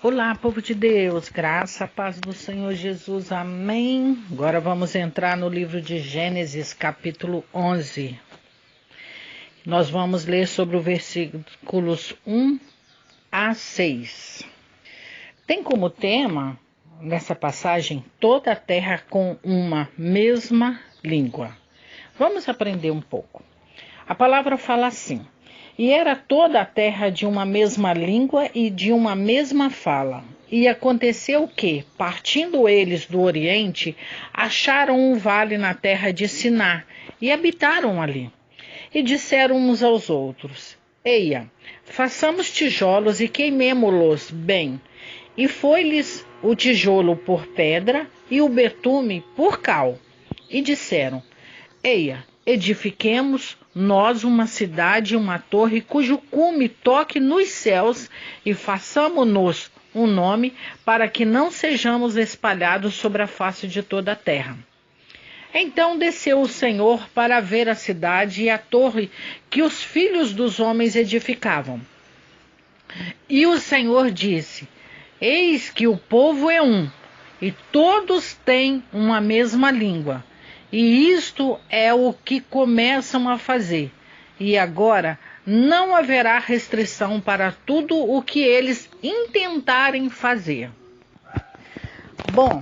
Olá, povo de Deus, graça, paz do Senhor Jesus, amém. Agora vamos entrar no livro de Gênesis, capítulo 11. Nós vamos ler sobre os versículos 1 a 6. Tem como tema, nessa passagem, toda a terra com uma mesma língua. Vamos aprender um pouco. A palavra fala assim: e era toda a terra de uma mesma língua e de uma mesma fala. E aconteceu que, partindo eles do Oriente, acharam um vale na terra de Siná e habitaram ali. E disseram uns aos outros: eia, façamos tijolos e queimemo-los bem. E foi-lhes o tijolo por pedra e o betume por cal. E disseram: eia, edifiquemos nós uma cidade e uma torre cujo cume toque nos céus e façamo-nos um nome para que não sejamos espalhados sobre a face de toda a terra. Então desceu o Senhor para ver a cidade e a torre que os filhos dos homens edificavam. E o Senhor disse: eis que o povo é um, e todos têm uma mesma língua. E isto é o que começam a fazer. E agora não haverá restrição para tudo o que eles intentarem fazer. Bom,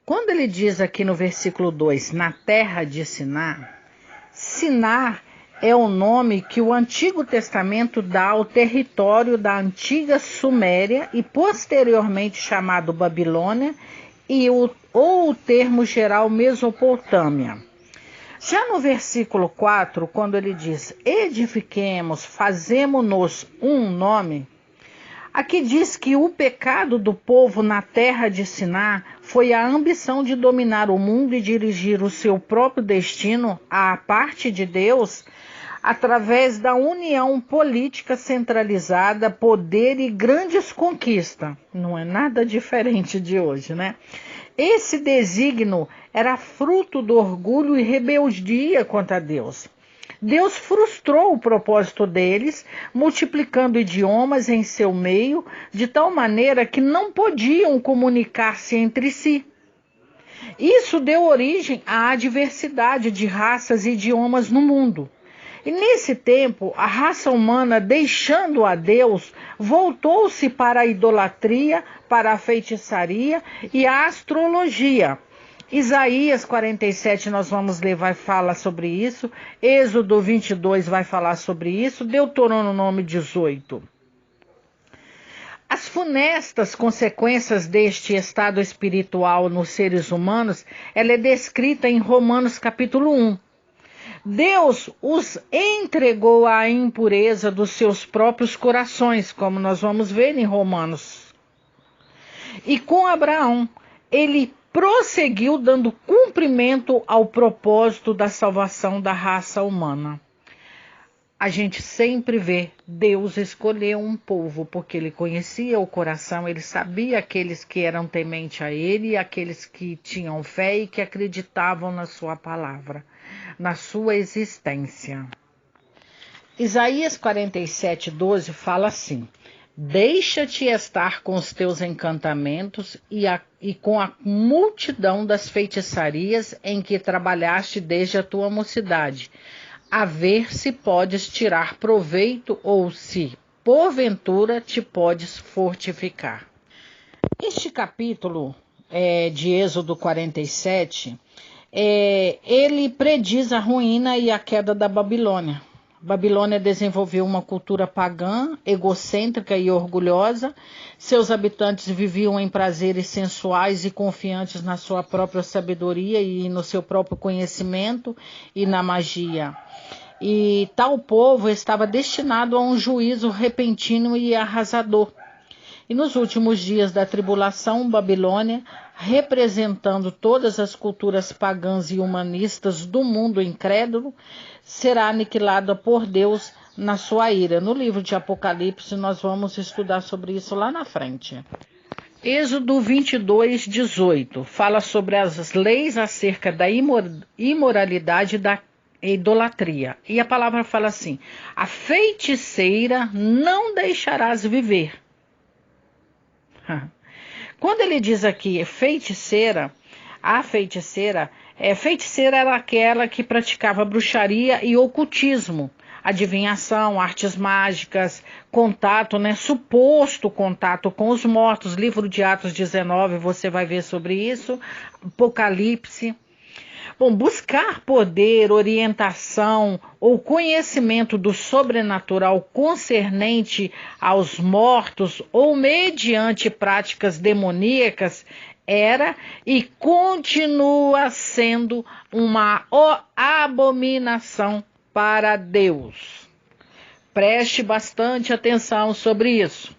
quando ele diz aqui no versículo 2, na terra de Siná, Siná é o nome que o Antigo Testamento dá ao território da antiga Suméria e posteriormente chamado Babilônia, ou o termo geral Mesopotâmia. Já no versículo 4, quando ele diz: edifiquemos, fazemo-nos um nome, aqui diz que o pecado do povo na terra de Siná foi a ambição de dominar o mundo e dirigir o seu próprio destino à parte de Deus através da união política centralizada, poder e grandes conquistas. Não é nada diferente de hoje, né? Esse desígnio era fruto do orgulho e rebeldia contra Deus. Deus frustrou o propósito deles, multiplicando idiomas em seu meio, de tal maneira que não podiam comunicar-se entre si. Isso deu origem à diversidade de raças e idiomas no mundo. E nesse tempo, a raça humana, deixando a Deus, voltou-se para a idolatria, para a feitiçaria e a astrologia. Isaías 47 nós vamos ler, vai falar sobre isso. Êxodo 22 vai falar sobre isso. Deuteronômio 18. As funestas consequências deste estado espiritual nos seres humanos, ela é descrita em Romanos capítulo 1. Deus os entregou à impureza dos seus próprios corações, como nós vamos ver em Romanos. E com Abraão, ele prosseguiu dando cumprimento ao propósito da salvação da raça humana. A gente sempre vê Deus escolher um povo, porque ele conhecia o coração, ele sabia aqueles que eram tementes a ele e aqueles que tinham fé e que acreditavam na sua palavra, na sua existência. Isaías 47:12 fala assim: deixa-te estar com os teus encantamentos e com a multidão das feitiçarias em que trabalhaste desde a tua mocidade, a ver se podes tirar proveito ou se, porventura, te podes fortificar. Este capítulo de Êxodo 47, ele prediz a ruína e a queda da Babilônia. Babilônia desenvolveu uma cultura pagã, egocêntrica e orgulhosa. Seus habitantes viviam em prazeres sensuais e confiantes na sua própria sabedoria e no seu próprio conhecimento e na magia. E tal povo estava destinado a um juízo repentino e arrasador. E nos últimos dias da tribulação, Babilônia, representando todas as culturas pagãs e humanistas do mundo incrédulo, será aniquilada por Deus na sua ira. No livro de Apocalipse, nós vamos estudar sobre isso lá na frente. Êxodo 22:18 fala sobre as leis acerca da imoralidade e da idolatria. E a palavra fala assim: a feiticeira não deixarás viver. Quando ele diz aqui feiticeira, feiticeira era aquela que praticava bruxaria e ocultismo, adivinhação, artes mágicas, contato, suposto contato com os mortos. Livro de Atos 19, você vai ver sobre isso. Apocalipse. Bom, buscar poder, orientação ou conhecimento do sobrenatural concernente aos mortos ou mediante práticas demoníacas era e continua sendo uma abominação para Deus. Preste bastante atenção sobre isso.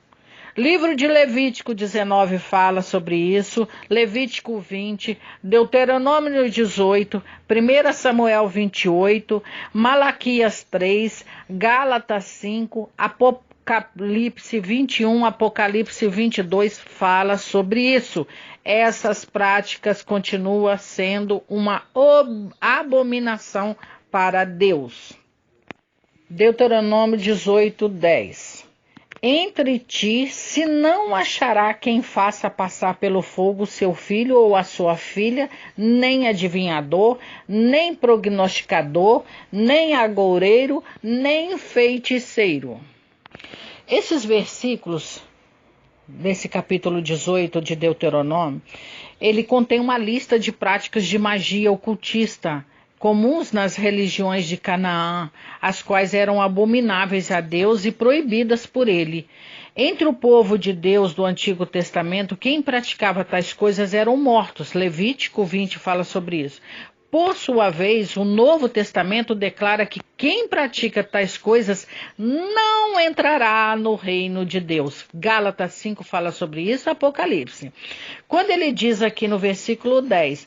Livro de Levítico 19 fala sobre isso, Levítico 20, Deuteronômio 18, 1 Samuel 28, Malaquias 3, Gálatas 5, Apocalipse 21, Apocalipse 22 fala sobre isso. Essas práticas continuam sendo uma abominação para Deus. Deuteronômio 18, 10. Entre ti, se não achará quem faça passar pelo fogo seu filho ou a sua filha, nem adivinhador, nem prognosticador, nem agoureiro, nem feiticeiro. Esses versículos, nesse capítulo 18 de Deuteronômio, ele contém uma lista de práticas de magia ocultista, comuns nas religiões de Canaã, as quais eram abomináveis a Deus e proibidas por ele. Entre o povo de Deus do Antigo Testamento, quem praticava tais coisas eram mortos. Levítico 20 fala sobre isso. Por sua vez, o Novo Testamento declara que quem pratica tais coisas não entrará no reino de Deus. Gálatas 5 fala sobre isso, Apocalipse. Quando ele diz aqui no versículo 10,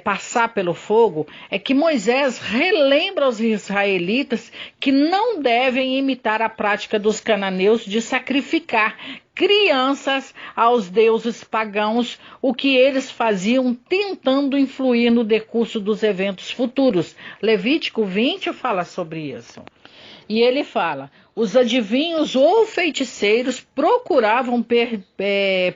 passar pelo fogo, é que Moisés relembra aos israelitas que não devem imitar a prática dos cananeus de sacrificar crianças aos deuses pagãos, o que eles faziam tentando influir no decurso dos eventos futuros. Levítico 20 fala sobre isso. E ele fala, os adivinhos ou feiticeiros procuravam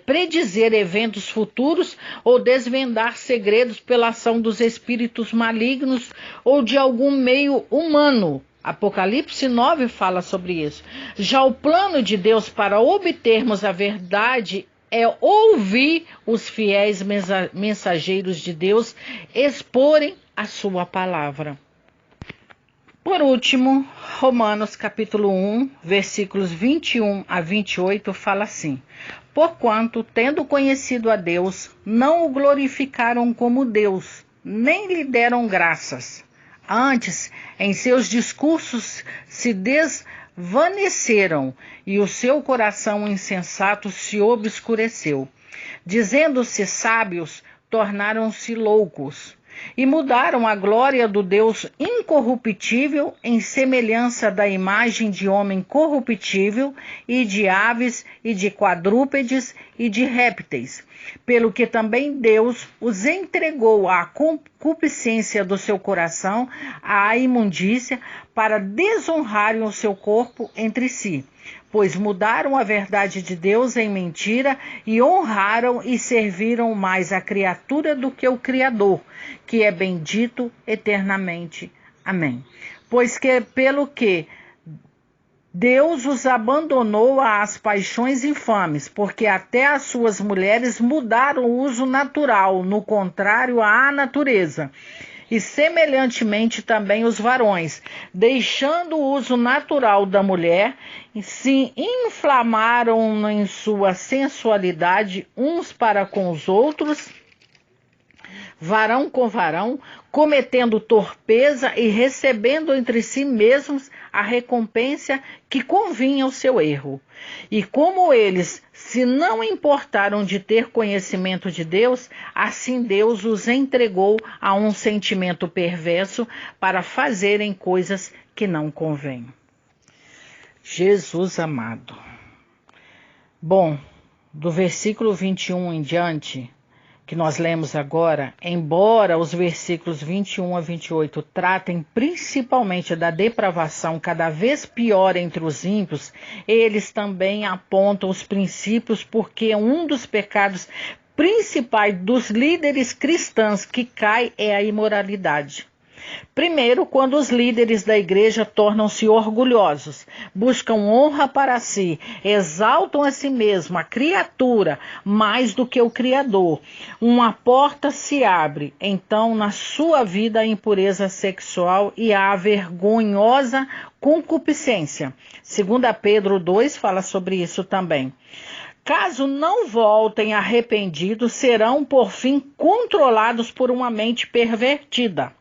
predizer eventos futuros ou desvendar segredos pela ação dos espíritos malignos ou de algum meio humano. Apocalipse 9 fala sobre isso. Já o plano de Deus para obtermos a verdade é ouvir os fiéis mensageiros de Deus exporem a sua palavra. Por último, Romanos capítulo 1, versículos 21 a 28 fala assim: porquanto, tendo conhecido a Deus, não o glorificaram como Deus, nem lhe deram graças. Antes, em seus discursos se desvaneceram, e o seu coração insensato se obscureceu. Dizendo-se sábios, tornaram-se loucos, e mudaram a glória do Deus incorruptível em semelhança da imagem de homem corruptível, e de aves, e de quadrúpedes, e de répteis. Pelo que também Deus os entregou à concupiscência do seu coração, à imundícia, para desonrarem o seu corpo entre si. Pois mudaram a verdade de Deus em mentira e honraram e serviram mais a criatura do que o Criador, que é bendito eternamente. Amém. Pois que pelo que Deus os abandonou às paixões infames, porque até as suas mulheres mudaram o uso natural, no contrário à natureza. E semelhantemente também os varões, deixando o uso natural da mulher, se inflamaram em sua sensualidade uns para com os outros, varão com varão, cometendo torpeza e recebendo entre si mesmos a recompensa que convinha ao seu erro. E como eles se não importaram de ter conhecimento de Deus, assim Deus os entregou a um sentimento perverso para fazerem coisas que não convêm. Jesus amado. Bom, do versículo 21 em diante, que nós lemos agora, embora os versículos 21 a 28 tratem principalmente da depravação cada vez pior entre os ímpios, eles também apontam os princípios porque um dos pecados principais dos líderes cristãos que cai é a imoralidade. Primeiro, quando os líderes da igreja tornam-se orgulhosos, buscam honra para si, exaltam a si mesmo, a criatura, mais do que o Criador. Uma porta se abre, então, na sua vida a impureza sexual e a vergonhosa concupiscência. 2 Pedro 2 fala sobre isso também. Caso não voltem arrependidos, serão, por fim, controlados por uma mente pervertida.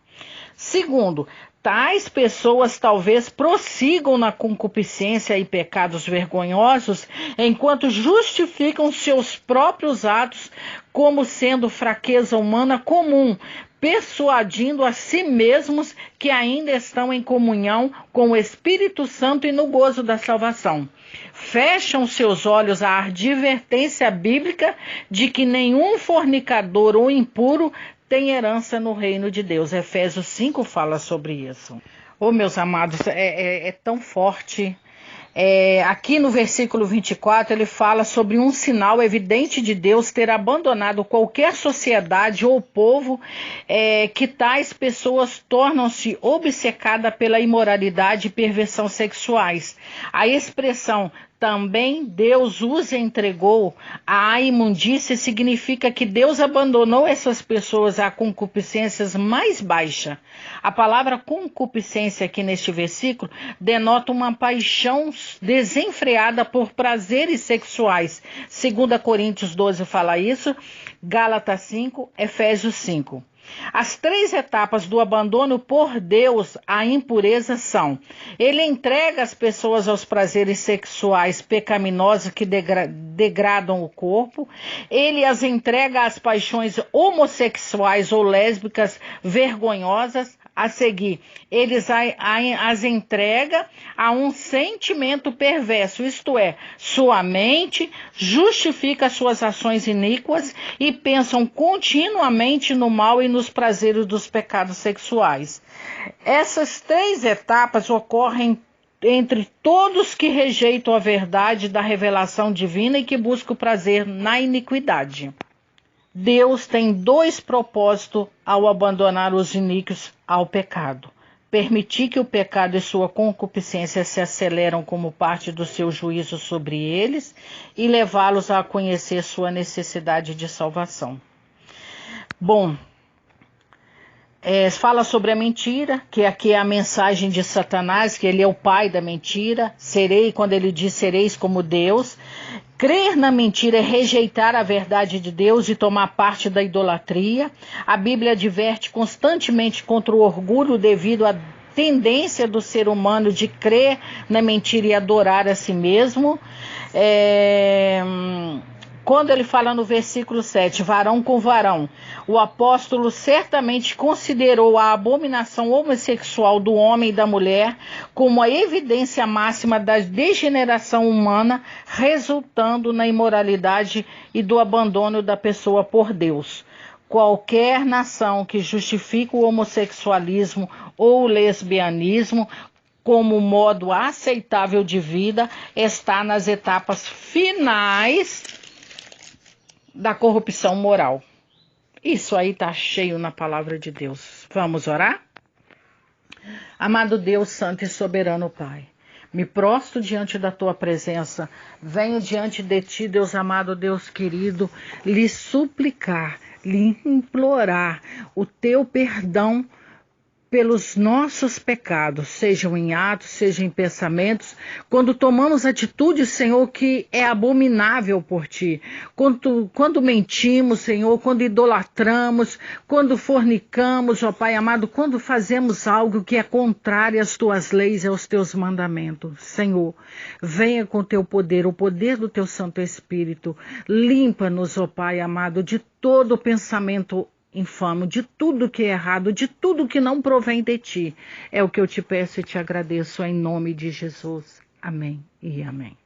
Segundo, tais pessoas talvez prossigam na concupiscência e pecados vergonhosos, enquanto justificam seus próprios atos como sendo fraqueza humana comum, persuadindo a si mesmos que ainda estão em comunhão com o Espírito Santo e no gozo da salvação. Fecham seus olhos à advertência bíblica de que nenhum fornicador ou impuro tem herança no reino de Deus. Efésios 5 fala sobre isso. Oh, meus amados, é tão forte. Aqui no versículo 24, ele fala sobre um sinal evidente de Deus ter abandonado qualquer sociedade ou povo que tais pessoas tornam-se obcecadas pela imoralidade e perversão sexuais. A expressão também Deus os entregou à imundícia significa que Deus abandonou essas pessoas a concupiscências mais baixas. A palavra concupiscência aqui neste versículo denota uma paixão desenfreada por prazeres sexuais. 2 Coríntios 12 fala isso, Gálatas 5, Efésios 5. As três etapas do abandono por Deus à impureza são: ele entrega as pessoas aos prazeres sexuais pecaminosos que degradam o corpo, ele as entrega às paixões homossexuais ou lésbicas vergonhosas. A seguir, eles as entrega a um sentimento perverso, isto é, sua mente justifica suas ações iníquas e pensam continuamente no mal e nos prazeres dos pecados sexuais. Essas três etapas ocorrem entre todos que rejeitam a verdade da revelação divina e que buscam o prazer na iniquidade. Deus tem dois propósitos ao abandonar os iníquos ao pecado: permitir que o pecado e sua concupiscência se aceleram como parte do seu juízo sobre eles e levá-los a conhecer sua necessidade de salvação. Bom, fala sobre a mentira, que aqui é a mensagem de Satanás, que ele é o pai da mentira. Quando ele diz sereis como Deus. Crer na mentira é rejeitar a verdade de Deus e tomar parte da idolatria. A Bíblia adverte constantemente contra o orgulho devido à tendência do ser humano de crer na mentira e adorar a si mesmo. Quando ele fala no versículo 7, varão com varão, o apóstolo certamente considerou a abominação homossexual do homem e da mulher como a evidência máxima da degeneração humana, resultando na imoralidade e do abandono da pessoa por Deus. Qualquer nação que justifique o homossexualismo ou o lesbianismo como modo aceitável de vida está nas etapas finais da corrupção moral. Isso aí está cheio na palavra de Deus. Vamos orar? Amado Deus, santo e soberano Pai, me prostro diante da tua presença, venho diante de ti, Deus amado, Deus querido, lhe suplicar, lhe implorar o teu perdão pelos nossos pecados, sejam em atos, sejam em pensamentos, quando tomamos atitude, Senhor, que é abominável por Ti, quando mentimos, Senhor, quando idolatramos, quando fornicamos, ó Pai amado, quando fazemos algo que é contrário às Tuas leis e aos Teus mandamentos. Senhor, venha com Teu poder, o poder do Teu Santo Espírito, limpa-nos, ó Pai amado, de todo pensamento infame, de tudo que é errado, de tudo que não provém de Ti. É o que eu te peço e te agradeço em nome de Jesus. Amém e amém.